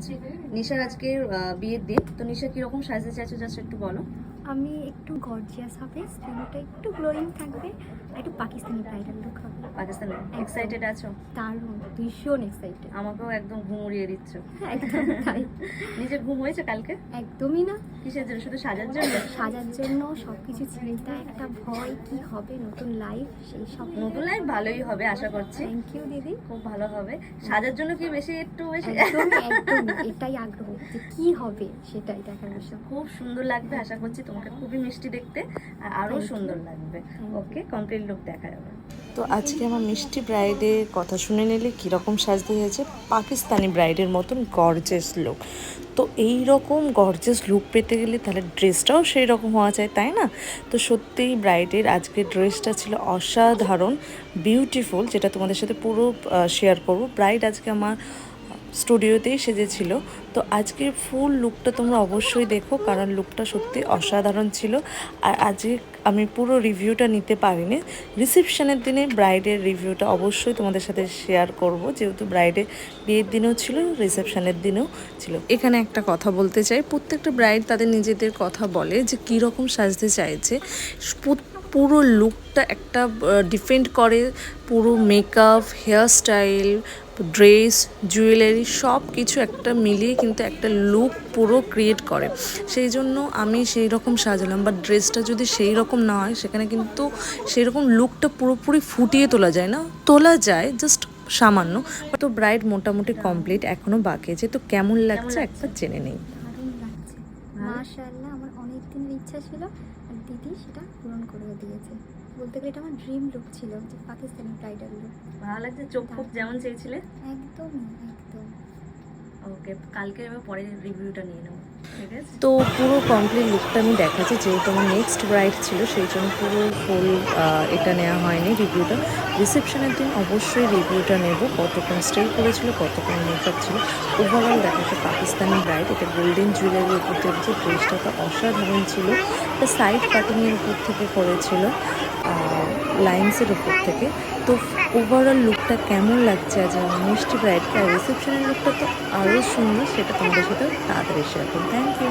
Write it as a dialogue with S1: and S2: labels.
S1: আছি। নিশার আজকে বিয়ের দিন, তো নিশা কিরকম সাজতে চাইছো জাস্ট একটু বলো।
S2: আমি একটু গর্জিয়াস হবে, স্কিনটা একটু গ্লোয়িং থাকবে, আর একটু পাকিস্তানি ব্রাইডাল লুক হবে।
S1: পাকিস্তানে এক্সাইটেড আছো?
S2: দারুণ, ভীষণ এক্সাইটেড।
S1: আমাকেও একদম ঘুম উড়িয়ে দিচ্ছ।
S2: একদম তাই।
S1: নিজের ঘুম হয়েছে কালকে?
S2: একদমই না,
S1: কিসের জন্য? শুধু সাজার জন্য?
S2: সাজার জন্য সব কিছু চিন্তা, একটা ভয় কি হবে, নতুন লাইফ, সেই সব।
S1: নতুন লাইফ ভালোই হবে আশা করছি।
S2: থ্যাংক ইউ দিদি।
S1: খুব ভালো হবে। সাজার জন্য কি বেশি একটু বেশি?
S2: একদম একদম, এটাই আগ্রহ যে কি হবে সেটাই দেখার বিষয়।
S1: খুব সুন্দর লাগবে আশা করছি, তোমাকে খুবই মিষ্টি দেখতে আর আরো সুন্দর লাগবে। ওকে, কমপ্লিট লুক দেখা যাবে।
S3: তো আজকে আমার মিষ্টি ব্রাইডের কথা শুনে নিলে কীরকম সাজতে হয়েছে, পাকিস্তানি ব্রাইডের মতন গর্জেস লুক। তো এই রকম গর্জেস লুক পেতে গেলে তাহলে ড্রেসটাও সেই রকম হওয়া চাই, তাই না? তো সত্যিই ব্রাইডের আজকের ড্রেসটা ছিল অসাধারণ বিউটিফুল, যেটা তোমাদের সাথে পুরো শেয়ার করব। ব্রাইড আজকে আমার স্টুডিওতেই সেজেছিল। তো আজকে ফুল লুকটা তোমরা অবশ্যই দেখো, কারণ লুকটা সত্যি অসাধারণ ছিল। আর আজকে আমি পুরো রিভিউটা নিতে পারিনি, রিসেপশনের দিনে ব্রাইডের রিভিউটা অবশ্যই তোমাদের সাথে শেয়ার করব, যেহেতু ব্রাইডের বিয়ের দিনেও ছিল, রিসেপশনের দিনেও ছিল। এখানে একটা কথা বলতে চাই, প্রত্যেকটা ব্রাইড তাদের নিজেদের কথা বলে যে কীরকম সাজতে চাইছে। পুরো লুকটা একটা ডিপেন্ড করে, পুরো মেকআপ, হেয়ারস্টাইল, ড্রেস, জুয়েলারি সব কিছু একটা মিলিয়ে কিন্তু একটা লুক পুরো ক্রিয়েট করে। সেই জন্য আমি সেই রকম সাজালাম, বা ড্রেসটা যদি সেই রকম না হয় সেখানে কিন্তু সেই রকম লুকটা পুরোপুরি ফুটিয়ে তোলা যায় না, তোলা যায় জাস্ট সামান্য। তো ব্রাইড মোটামুটি কমপ্লিট, এখনও বাকি আছে। তো কেমন লাগছে একবার জেনে নেই।
S2: দারুণ লাগছে, মাশাআল্লাহ। আমার অনেক দিনের ইচ্ছা ছিল, আর দিদি সেটা পূরণ করে দিয়েছে। বলতে গেলে এটা আমার ড্রিম লুক ছিল, যে পাকিস্তানি ব্রাইডাল লুক।
S1: ভালো লাগছে? চোখ খুব যেমন চেয়েছিলে?
S2: একদমই একদম।
S1: ওকে, কালকে আমি পরে রিভিউটা নিয়ে নেবো, ঠিক আছে?
S3: তো পুরো কমপ্লিট লুকটা আমি দেখাচ্ছি, যেহেতু আমার নেক্সট ব্রাইড ছিল সেই জন্য পুরো ফুল এটা নেওয়া হয়নি রিভিউটা। রিসেপশনের দিন অবশ্যই রিভিউটা নেব, কতক্ষণ স্টে করেছিল, কতক্ষণ মেকআপ ছিল। ওভারঅল দেখাচ্ছে পাকিস্তানি ব্রাইড, এটা গোল্ডেন জুয়েলারির উপর থেকে, যে ড্রেসটা তো অসাধারণ ছিল। এটা সাইড কাটিংয়ের উপর থেকে করেছিল, লাইন্সের উপর থেকে। তো ওভারঅল লুকটা কেমন লাগছে আজ আমার মিষ্টি ব্রাইডকে, আর রিসেপশনের লুকটা তো আরও সুন্দর, সেটা তোমাদের সাথে তাড়াতাড়ি শেয়ার করুন। Thank you.